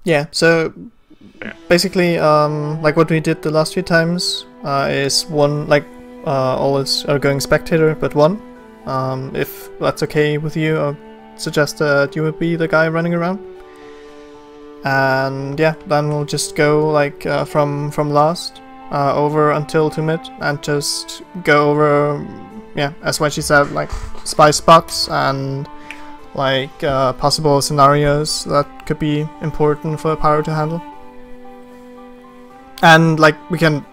Yeah, so basically, like what we did the last few times, is one, like, all are going spectator, but one. If that's okay with you, I suggest that you would be the guy running around. And yeah, then we'll just go like from last over until to mid, and just go over, yeah, as what she said, like spy spots and like possible scenarios that could be important for Pyro to handle. And like we can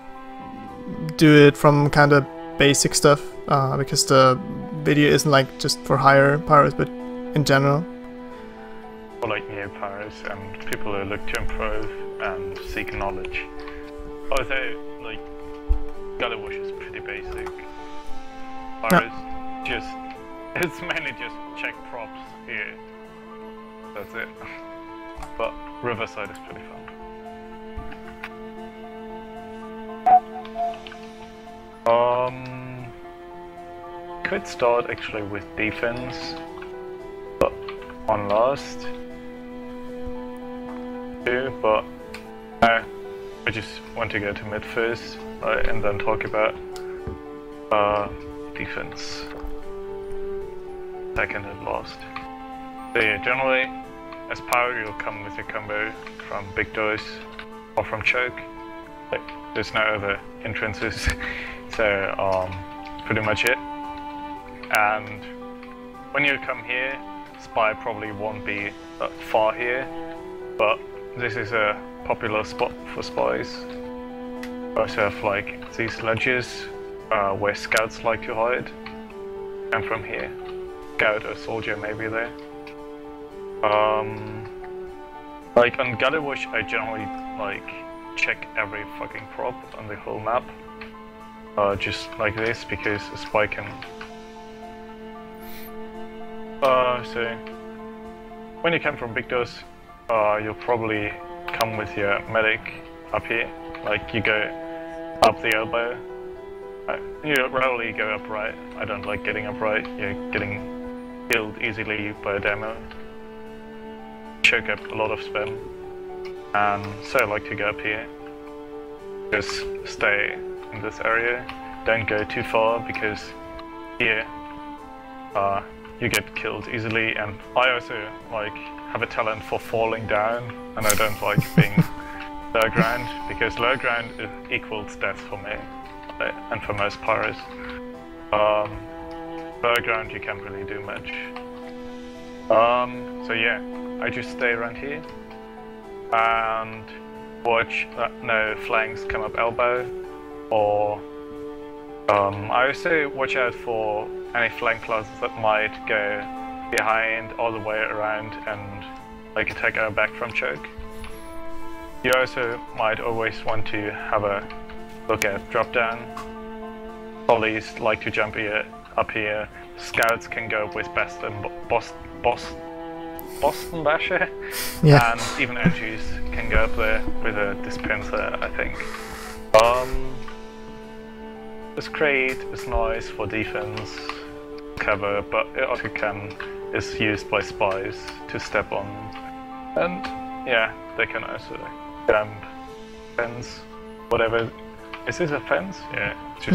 do it from kind of basic stuff, because the video isn't like just for higher Pyros, but in general. For like new Pyros and people who look to improve and seek knowledge. Although, like, Gullywash is pretty basic. Pyros, it's mainly just check props here. That's it. But Riverside is pretty fun. Could start actually with defense, but on last too, but I just want to go to mid first, right, and then talk about defense second and last. So yeah, generally as Pyro you'll come with your combo from big dose or from choke. Like, there's no other entrances, so pretty much it. And when you come here, Spy probably won't be far here, but this is a popular spot for spies. We also have like these ledges where scouts like to hide, and from here, scout or soldier may be there. Like on Gullywash, I generally like check every fucking prop on the whole map, just like this, because a spy can. So when you come from big dose, you'll probably come with your medic up here. Like you go up the elbow. You rarely go upright. I don't like getting upright. You're getting killed easily by a demo. Choke up a lot of spam. And so I like to go up here. Just stay in this area. Don't go too far, because here you get killed easily, and I also like have a talent for falling down, and I don't like being low ground, because low ground equals death for me, and for most Pyros. Low ground you can't really do much. So yeah, I just stay around here and watch that no flanks come up elbow, or I also watch out for any flank classes that might go behind all the way around and like attack our back from choke. You also might always want to have a look at drop down. Pollies like to jump here, up here. Scouts can go with Boston Basher, yeah. And even MGs can go up there with a dispenser, I think. This crate is nice for defense cover, but it also is used by spies to step on. And yeah, they can also jump fence, whatever. Is this a fence? Yeah, it's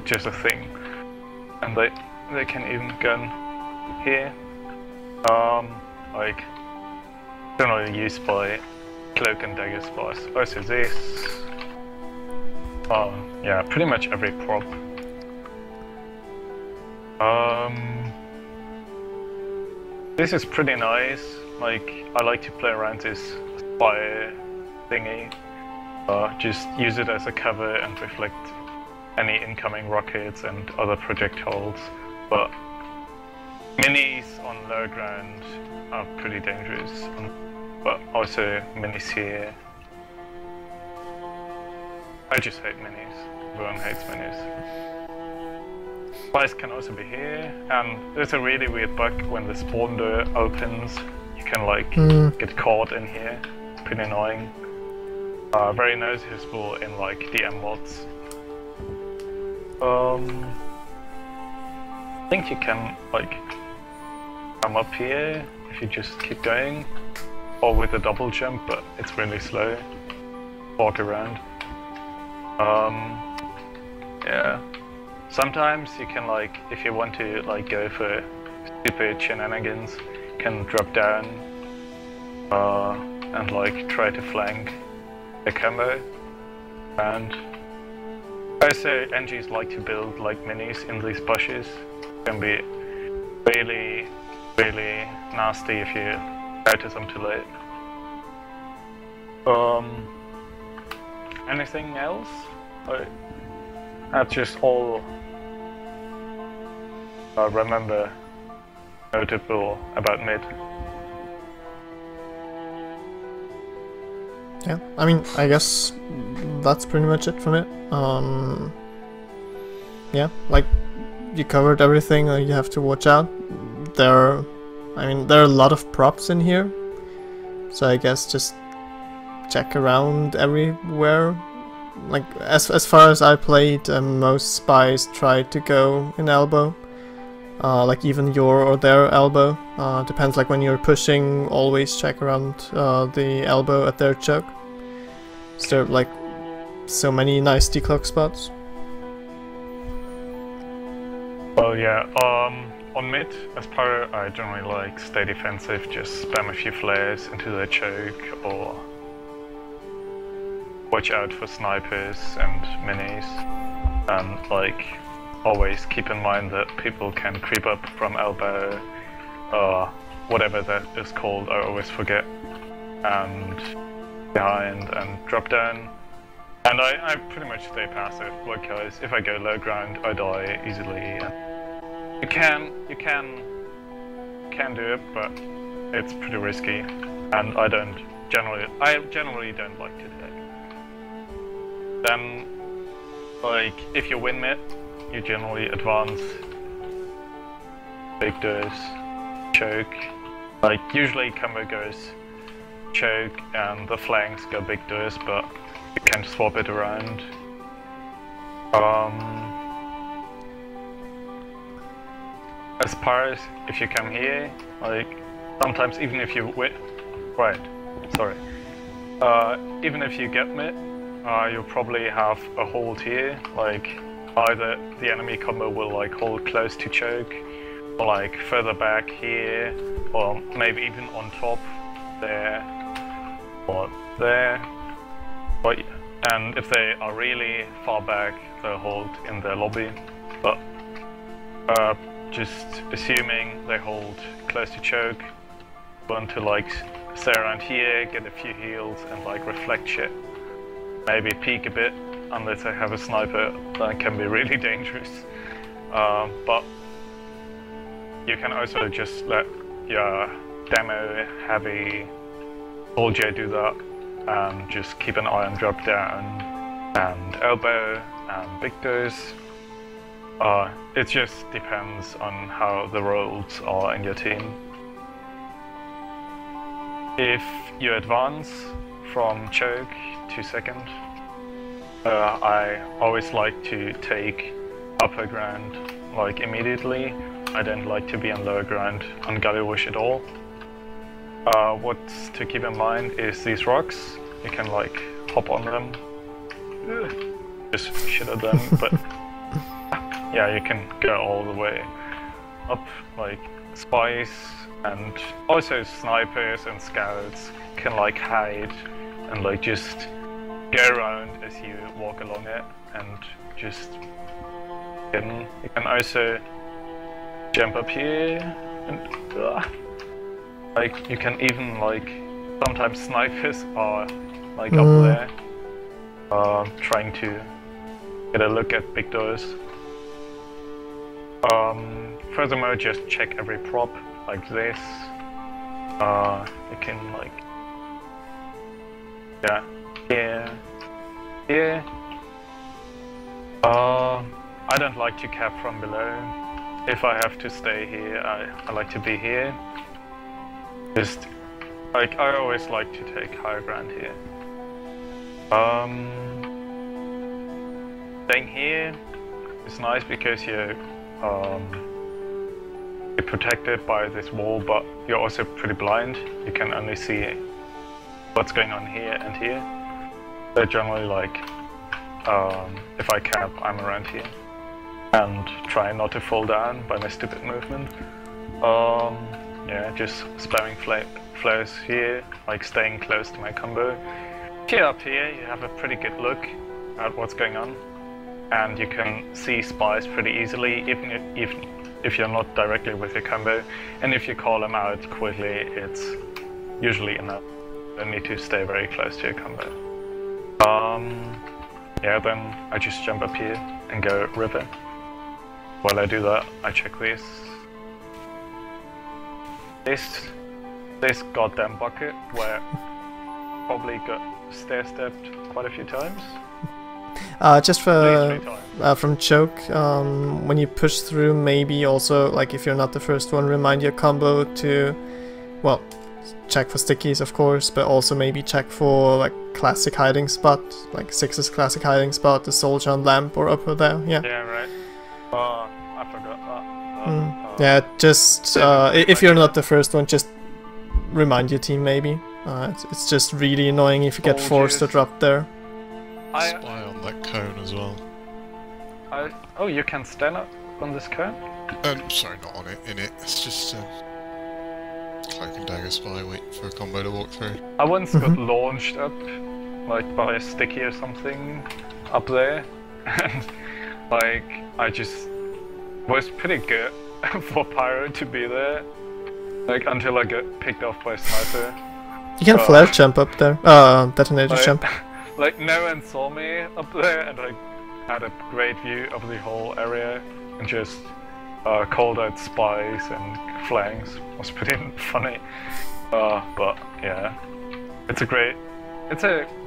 just a thing. And they can even gun here. Like generally used by cloak and dagger spies. Also this. Yeah, pretty much every prop. This is pretty nice. Like, I like to play around this fire thingy. Just use it as a cover and reflect any incoming rockets and other projectiles. But minis on low ground are pretty dangerous. But also minis here. I just hate minis. Everyone hates minis. Spies can also be here, and there's a really weird bug when the spawn door opens. You can like get caught in here. Pretty annoying. Very noticeable in like DM mods. I think you can like come up here if you just keep going, or with a double jump, but it's really slow. Walk around. Yeah. Sometimes you can like, if you want to like go for stupid shenanigans, you can drop down and like try to flank a combo. And also NGs like to build like minis in these bushes. It can be really, really nasty if you notice them too late. Anything else? That's just all I remember notable about mid. Yeah, I mean, I guess that's pretty much it from it. Yeah, like, you covered everything you have to watch out. There are a lot of props in here, so I guess just check around everywhere. Like, as far as I played, most spies tried to go in elbow. Like even your or their elbow. Depends, like when you're pushing, always check around the elbow at their choke. So there are like so many nice decloak spots. Well, yeah, on mid, as Pyro, I generally like stay defensive, just spam a few flares into their choke, or watch out for snipers and minis, and like always keep in mind that people can creep up from elbow, whatever that is called, I always forget, and behind and drop down. And I pretty much stay passive, because if I go low ground, I die easily. And you can do it, but it's pretty risky, and I generally don't like to do it. Then, like, if you win mid, you generally advance big doors, choke. Like, usually combo goes choke and the flanks go big doors, but you can swap it around. As far as if you come here, like, sometimes even if you win, even if you get mid, you'll probably have a hold here, like either the enemy combo will like hold close to choke, or like further back here, or maybe even on top there, or there. And if they are really far back, they'll hold in their lobby. But just assuming they hold close to choke, want to like stay around here, get a few heals, and like reflect shit. Maybe peek a bit, unless I have a sniper, that can be really dangerous. But you can also just let your demo heavy soldier do that, and just keep an eye on drop down and elbow and big doors. It just depends on how the roles are in your team. If you advance from choke to second, I always like to take upper ground like immediately. I don't like to be on lower ground on Gallywush at all. What's to keep in mind is these rocks. You can like hop on them, just shit at them, but yeah, you can go all the way up. Like spies and also snipers and scouts can like hide and like just go around as you walk along it and just hidden. You can also jump up here and like you can even like sometimes snipers are like up there trying to get a look at big doors. Furthermore, just check every prop like this. You can like here. I don't like to cap from below. If I have to stay here, I like to be here. Just like I always like to take higher ground here. Staying here is nice because you protected by this wall, but you're also pretty blind. You can only see what's going on here and here. So generally, like, if I camp, I'm around here and try not to fall down by my stupid movement. Yeah, just spamming flares here, like staying close to my combo. If you're up here, you have a pretty good look at what's going on, and you can see spies pretty easily, even if you're not directly with your combo. And if you call them out quickly, it's usually enough. You don't need to stay very close to your combo. Yeah, then I just jump up here and go river. While I do that, I check this. This goddamn bucket where probably got stair-stepped quite a few times. Just for from choke, when you push through, maybe also, like, if you're not the first one, remind your combo to, well, check for stickies, of course, but also maybe check for, like, classic hiding spot, like Six's classic hiding spot, the soldier on lamp or upper there. Yeah. Yeah, right. I forgot that. Yeah, just if you're not the first one, just remind your team maybe. It's just really annoying if you get forced to drop there. Spy on that cone as well. Oh, you can stand up on this cone? Sorry, not on it, in it. It's just cloak and dagger spy, wait for a combo to walk through. I once got launched up, like by a sticky or something, up there, and like I just was pretty good for Pyro to be there, like until I got picked off by a sniper. You can flare jump up there, detonator jump. Like, no one saw me up there, and I had a great view of the whole area, and just called out spies and flanks. It was pretty funny. But yeah, it's a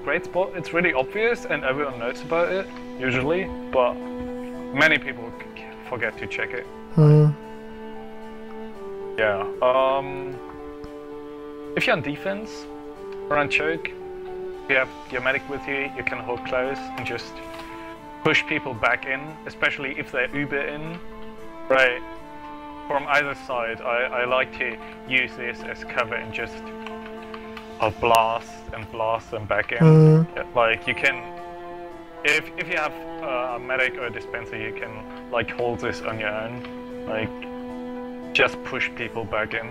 great spot. It's really obvious, and everyone knows about it usually, but many people forget to check it. Yeah. If you're on defense or on choke, you have your medic with you, you can hold close and just push people back in, especially if they're uber in. Right, from either side, I like to use this as cover and just blast them back in. Like, you can, if you have a medic or a dispenser, you can like hold this on your own, like just push people back in.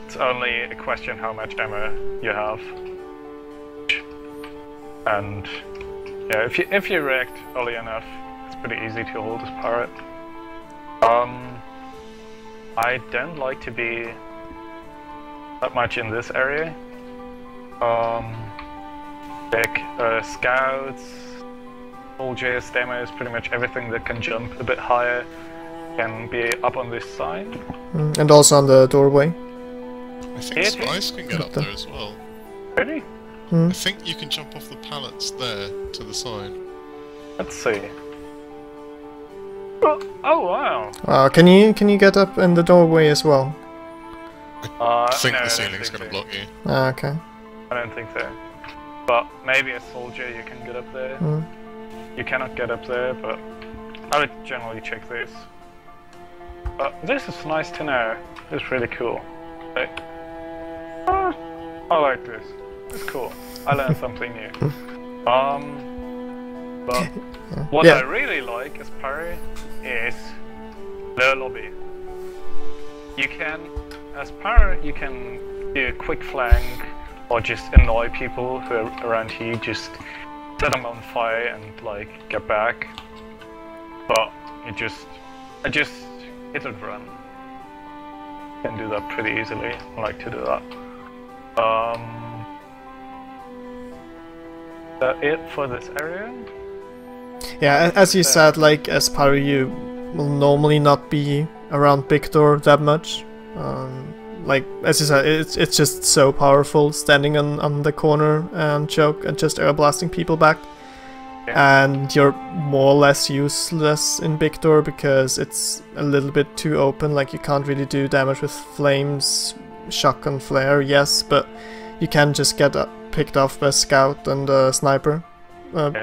It's only a question how much ammo you have. And yeah, if you react early enough, it's pretty easy to hold this pirate. I don't like to be that much in this area. Scouts, soldiers, demos, pretty much everything that can jump a bit higher can be up on this side. And also on the doorway. I think spies can get up there as well. Really? I think you can jump off the pallets there to the side. Let's see. Oh wow! Can you get up in the doorway as well? I think the ceiling's gonna block you. Okay. I don't think so. But maybe a soldier you can get up there. You cannot get up there, but I would generally check this. This is nice to know. This is really cool. Like, I like this. It's cool. I learned something new. But what I really like as Pyro is low lobby. You can, as Pyro, you can do a quick flank or just annoy people who are around here, just set them on fire and like get back. But I just hit and run. Can do that pretty easily. I like to do that. Is that it for this area? Yeah, as you said, like, as Pyro, you will normally not be around big door that much. Like, as you said, it's just so powerful standing on the corner and choke and just air blasting people back. Yeah. And you're more or less useless in big door because it's a little bit too open. Like, you can't really do damage with flames, shotgun flare, yes, but you can just get picked off by a scout and a sniper.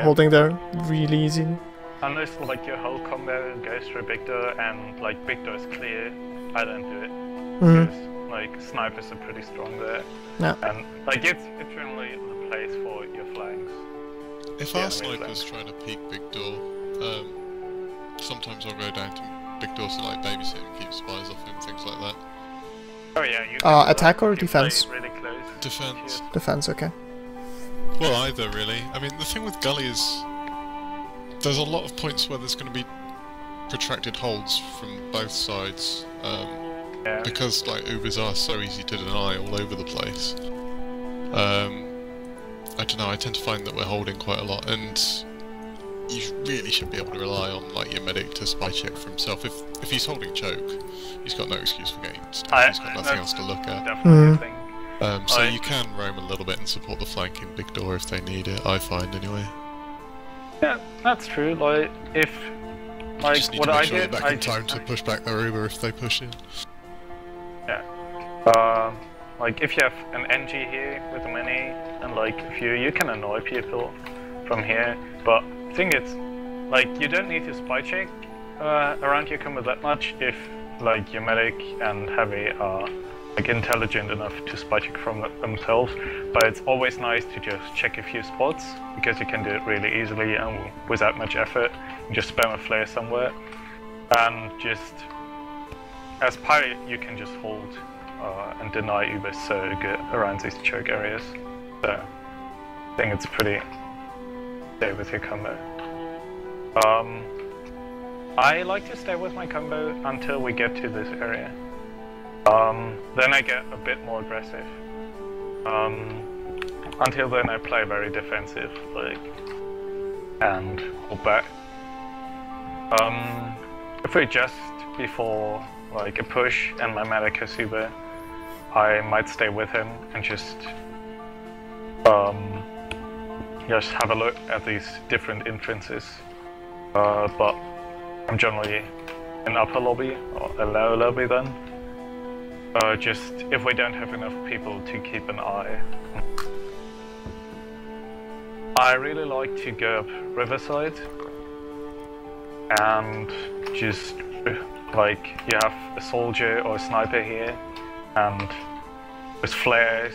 Holding there really easy. Unless like your whole combo goes through big door and like big door is clear, I don't do it. Mhm. Because, like, snipers are pretty strong there. Yeah. And, like, it's generally the place for your flanks. If our sniper's trying to peek big door, sometimes I'll go down to big door to like babysit and keep spies off him, things like that. Oh yeah, you can attack or if you defense? play really close. Defense. Defense, okay. Well, either really. I mean, the thing with gully is there's a lot of points where there's going to be protracted holds from both sides, Yeah. because like Ubers are so easy to deny all over the place. I don't know, I tend to find that we're holding quite a lot, and you really should be able to rely on like your medic to spy check for himself. If he's holding choke, he's got no excuse for getting stuff. He's got nothing else to look at. Definitely a thing. So you can roam a little bit and support the flank in big door if they need it, I find anyway. Yeah, that's true. Like, if like Just need what to make I sure did, you're back I in time to push back their Uber if they push in. Yeah. Like if you have an NG here with a mini and like a few, you can annoy people from here. But I think it's like you don't need to spy check around your combo that much if like your medic and heavy are like intelligent enough to spy check from themselves. But it's always nice to just check a few spots because you can do it really easily and without much effort. You just spam a flare somewhere and just as Pyro you can just hold and deny Uber so good around these choke areas. So I think it's pretty stay with your combo. I like to stay with my combo until we get to this area. Then I get a bit more aggressive. Until then I play very defensive, like, and hold back. If we're just before like a push and my medic has Uber, I might stay with him and just have a look at these different entrances. But I'm generally in upper lobby or a lower lobby then. Just if we don't have enough people to keep an eye. I really like to go up Riverside and just like you have a soldier or a sniper here and with flares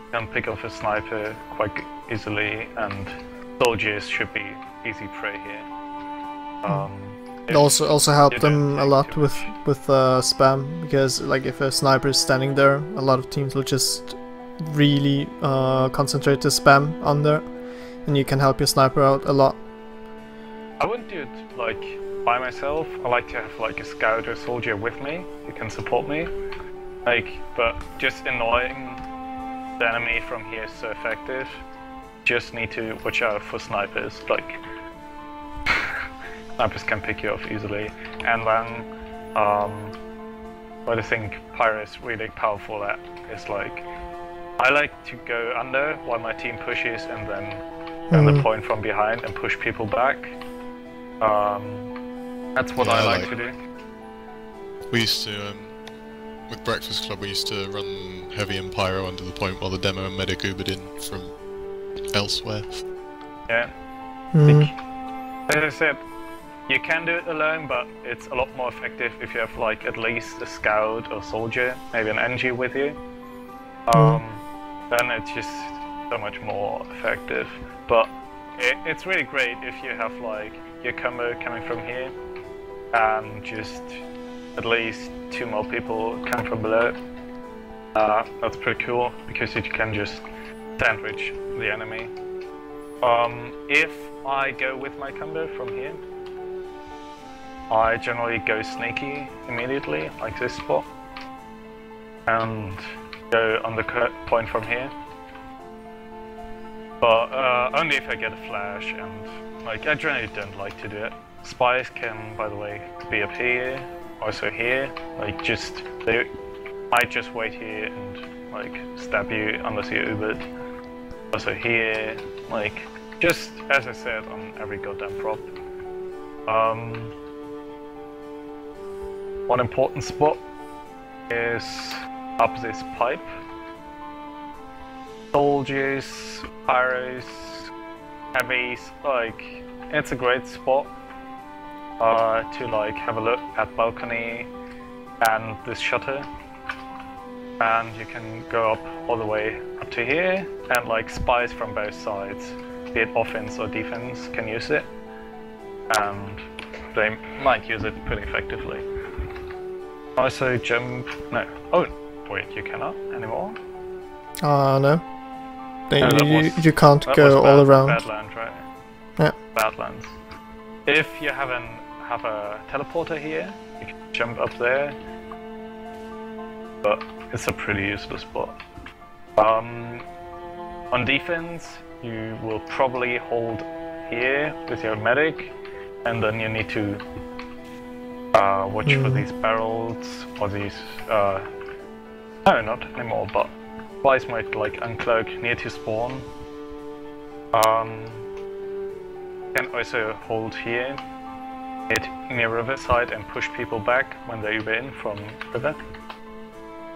you can pick off a sniper quite easily and soldiers should be easy prey here. It also help them a lot with spam, because like if a sniper is standing there, a lot of teams will just really concentrate the spam on there, and you can help your sniper out a lot. I wouldn't do it like by myself. I like to have like a scout or soldier with me who can support me. Like, but just annoying the enemy from here is so effective. Just need to watch out for snipers. Like, snipers can pick you off easily. And then, what I think Pyro is really powerful at is like, I like to go under while my team pushes and then turn the point from behind and push people back. That's what I like to do. We used to, with Breakfast Club, we used to run Heavy and Pyro under the point while the demo and medic Ubered in from elsewhere. Yeah. Like, as I said, you can do it alone, but it's a lot more effective if you have like at least a scout or soldier, maybe an NG with you. Then it's just so much more effective. But it's really great if you have like your combo coming from here and just at least 2 more people come from below. That's pretty cool because you can just sandwich the enemy. If I go with my combo from here, I generally go sneaky immediately, like this spot, and go on the point from here. But only if I get a flash, and like I generally don't like to do it. Spies can, by the way, be up here, also here. Like they might just wait here and like stab you unless you're Ubered. Also here, like just as I said on every goddamn prop. One important spot is up this pipe. Soldiers, pyros, heavies, like it's a great spot to like have a look at balcony and this shutter, and you can go up all the way up to here, and like spies from both sides, be it offense or defense, can use it, and they might use it pretty effectively. Also jump, no, oh wait, you cannot anymore? No. No, You can't go all around. Badlands, right? Yeah. Badlands. If you have a teleporter here, you can jump up there, but it's a pretty useless spot. On defense, you will probably hold here with your medic, and then you need to watch for these barrels or these. No, not anymore, but spies might like uncloak near to spawn. You can also hold here, near riverside, and push people back when they win from river.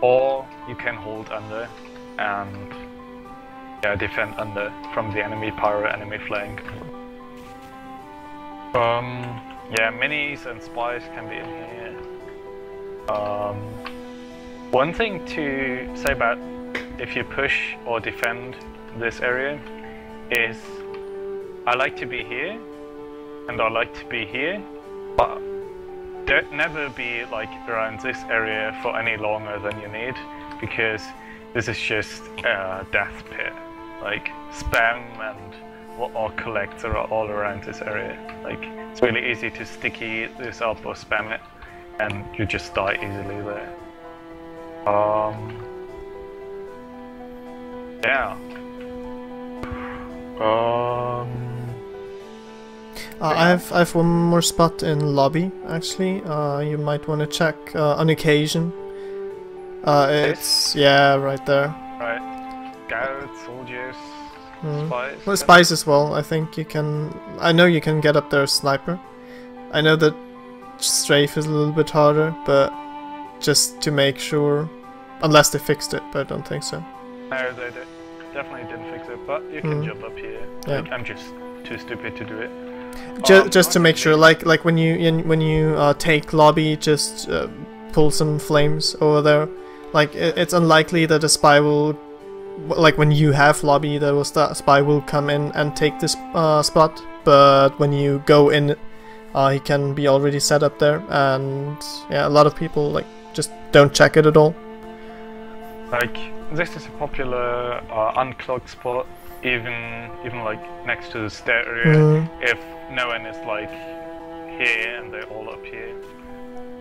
Or you can hold under and defend under from the enemy pyro, enemy flank. Minis and spies can be in here. One thing to say about if you push or defend this area is I like to be here and I like to be here, but don't never be like around this area for any longer than you need, because this is just a death pit. Like spam or collects are all around this area. Like it's really easy to sticky this up or spam it, and you just die easily there. I have one more spot in lobby actually. You might want to check on occasion. It's right there. Right, scouts, soldiers, spies. Well, spies as well. I think you can. I know you can get up there sniper. I know that strafe is a little bit harder, but just to make sure, unless they fixed it, but I don't think so. No, they definitely didn't fix it. But you can jump up here. Yeah. Like, I'm just too stupid to do it. Just to make sure, like when you take lobby, just pull some flames over there. Like it's unlikely that a spy will, like when you have lobby, that spy will come in and take this spot. But when you go in, he can be already set up there, and a lot of people like just don't check it at all. Like this is a popular unclogged spot, even like next to the stair area. If no one is like here and they're all up here,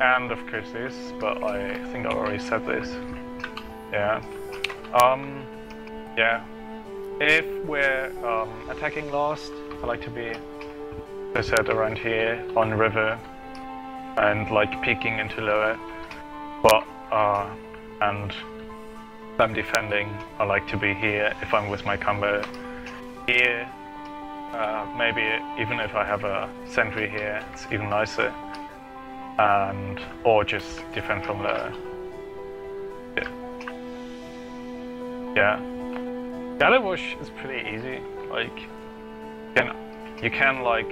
and of course this, but I think I already said this. If we're attacking last, I like to be, as I said, around here on the river and like peeking into lower. But and if I'm defending, I like to be here if I'm with my combo. Here, maybe even if I have a sentry here, it's even nicer. And or just defend from lower. Gallowbush is pretty easy. Like you can like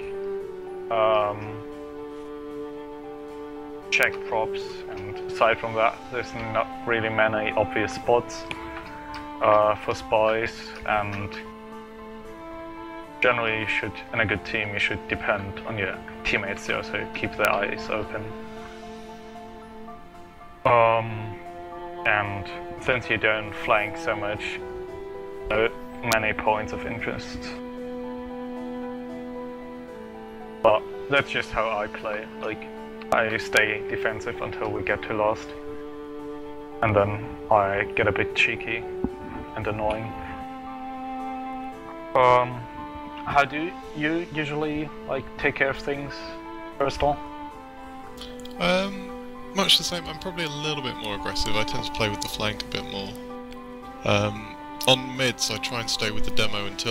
check props, and aside from that, there's not really many obvious spots for spies. And generally, you should, in a good team, you should depend on your teammates to also keep their eyes open. And since you don't flank so much, many points of interest. But that's just how I play. Like, I stay defensive until we get to last, and then I get a bit cheeky and annoying. How do you usually like take care of things, Goreston? Much the same. I'm probably a little bit more aggressive. I tend to play with the flank a bit more. On mids, I try and stay with the demo at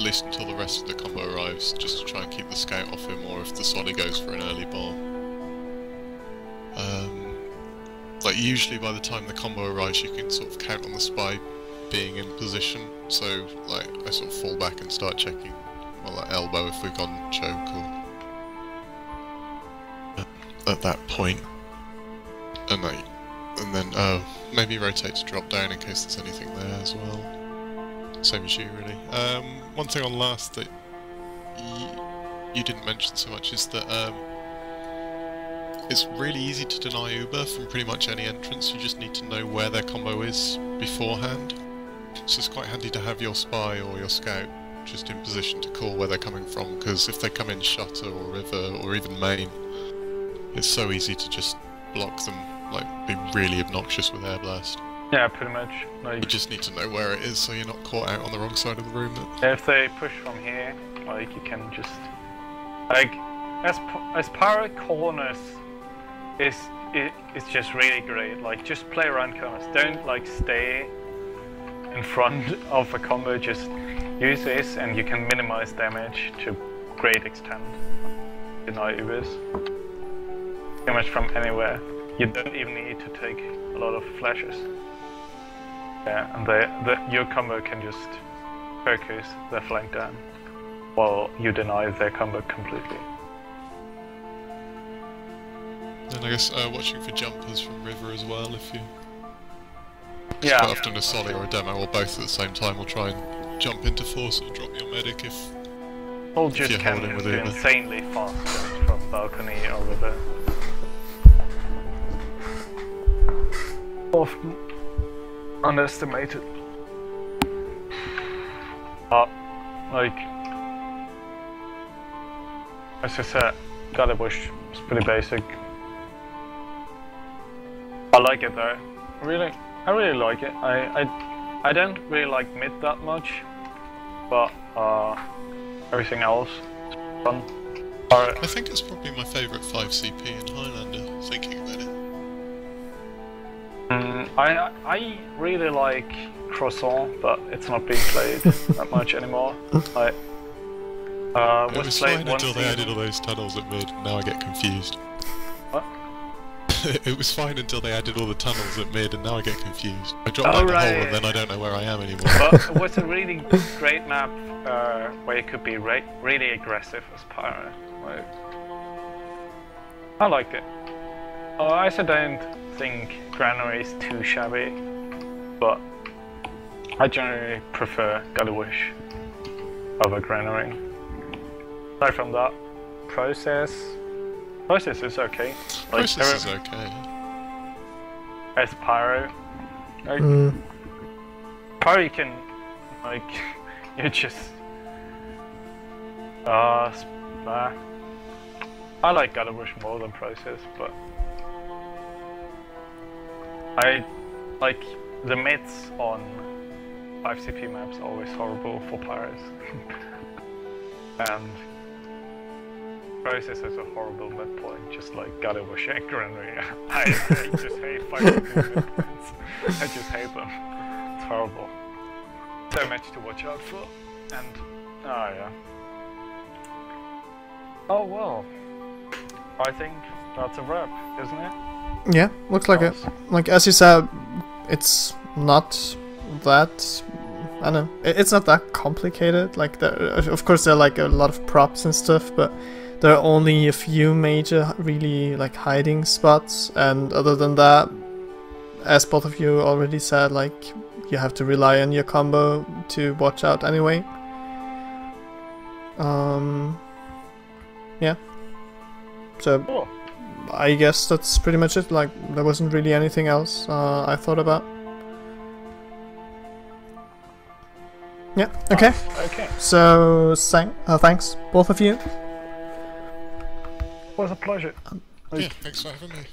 least until the rest of the combo arrives, just to try and keep the scout off him, or if the Solly goes for an early bomb. Like usually by the time the combo arrives, you can sort of count on the spy being in position, so like I sort of fall back and start checking, well, like elbow if we've gone choke, or at that point. and then maybe rotate to drop down in case there's anything there as well. Same as you, really. One thing on last that you didn't mention so much is that it's really easy to deny Uber from pretty much any entrance. You just need to know where their combo is beforehand. So it's quite handy to have your spy or your scout just in position to call where they're coming from, because if they come in shutter or river or even main, it's so easy to just block them, like be really obnoxious with air blast. Yeah, pretty much. Like, you just need to know where it is so you're not caught out on the wrong side of the room. If they push from here, like you can just like as Pyro corners is just really great. Like just play around corners. Don't like stay in front of a combo. Just use this, and you can minimize damage to great extent. Deny Ubers pretty much from anywhere. You don't even need to take a lot of flashes. Yeah, and your combo can just focus their flank down while you deny their combo completely. And I guess watching for jumpers from river as well, if you... Yeah. Quite often a solly or a demo or both at the same time will try and jump into force or drop your medic if Soldiers can do insanely fast jumps from balcony or river. Often underestimated. Like, as I said, Gallowbush is pretty basic. I like it though. I really like it. I don't really like mid that much, but everything else is fun. I think it's probably my favourite 5CP in Highlander, thinking about it. I really like Croissant, but it's not being played that much anymore. It was fine until they added all those tunnels at mid, now I get confused. What? It was fine until they added all the tunnels at mid, and now I get confused. I drop down the hole and then I don't know where I am anymore. But it was a really great map where you could be really aggressive as Pyro. Like, I liked it. I also don't think Granary is too shabby, but I generally prefer Gallowbush over Granary. Aside from that, Process is okay. Like, Process is okay. As Pyro, like, Pyro you can, like, you just I like Gallowbush more than Process, but I like the mids on 5CP maps are always horrible for Pyros. And Process is a horrible mid point, just like Gallowbush and Granary. I just hate 5CP mid points. I just hate them. It's horrible. So much to watch out for. And yeah. Oh well. I think that's a wrap, isn't it? Yeah, looks like it. Like, as you said, it's not that... I don't know. It's not that complicated. Like, of course there are like a lot of props and stuff, but there are only a few major, really, like, hiding spots. And other than that, as both of you already said, like, you have to rely on your combo to watch out anyway. Yeah. So... Cool. I guess that's pretty much it. Like, there wasn't really anything else I thought about. Yeah, okay. Okay. So, thanks, both of you. It was a pleasure. Yeah, thanks for having me.